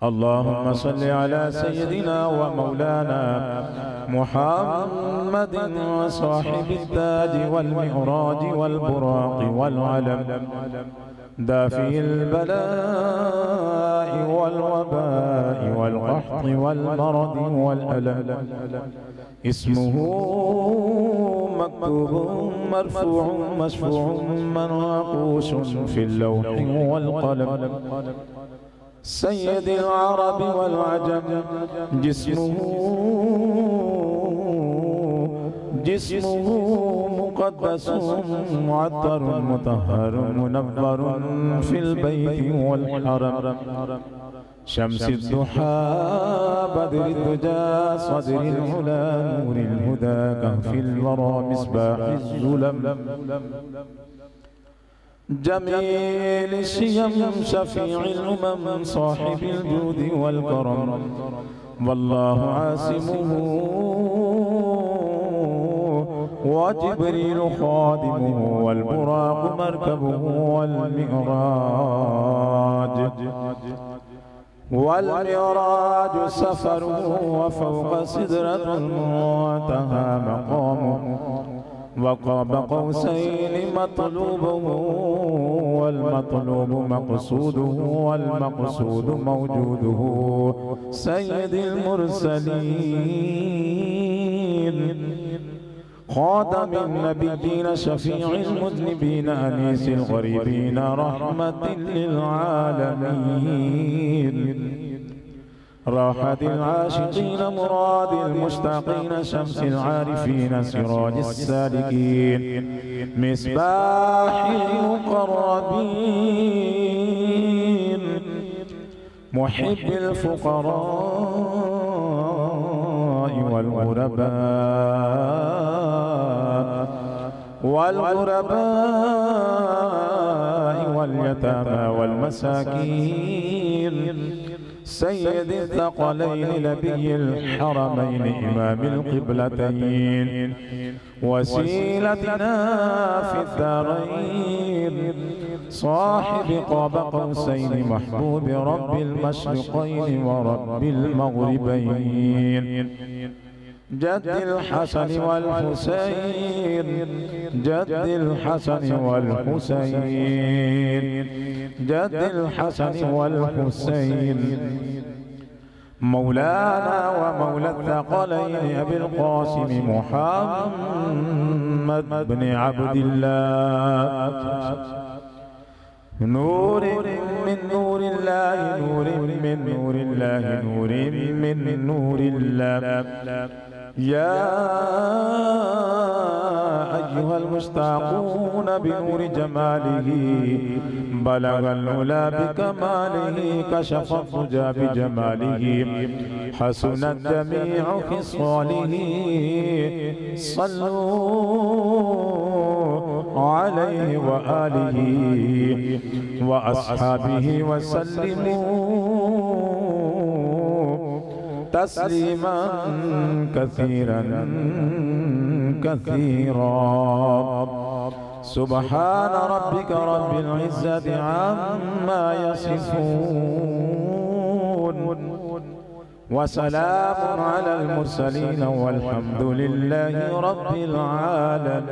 اللهم صل على سيدنا ومولانا محمد وصاحب التاج والمعراج والبراق والعلم، دافي البلاء والوباء والقحط والمرض والألم، اسمه مكتوب مرفوع مشفوع منقوش في اللوح والقلم، سيد العرب والعجم، جسمه مقدس معطر مطهر منور في البيت والحرم، شمس الضحى بدر الدجى صدر العلا نور الهدى كهف الورى مصباح الظلم، جميل الشيم شفيع الأمم صاحب الجود والكرم، والله عاصمه وجبريل خادمه والبراق مركبه والمعراج سفره وفوق سدرة المنتهى مقامه، وقاب قوسين مطلوبه والمطلوب مقصوده والمقصود موجوده، سيد المرسلين خاتم النبيين شفيع المذنبين أنيس الغريبين رحمة للعالمين، راحة العاشقين مراد المشتاقين شمس العارفين سراج السالكين، مصباح المقربين محب الفقراء والغرباء واليتامى والمساكين، سيد الثقلين نبي الحرمين إمام القبلتين، وسيلتنا في الدارين صاحب قاب قوسين محبوب رب المشرقين ورب المغربين، جد الحسن والحسين، جد الحسن والحسين، جد الحسن والحسين، مولانا ومولى الثقلين أبي القاسم محمد بن عبد الله، نور من نور الله، نور من نور الله، نور من نور الله، يا أيها المشتاقون بنور جماله بلغ العلا بكماله، كشف الضجى بجماله، حسنت جميع خصاله، صلوا عليه وآله وأصحابه وسلموا تسليما كثيرا كثيرا، سبحان ربك رب العزة عما يصفون، وسلام على المرسلين والحمد لله رب العالمين.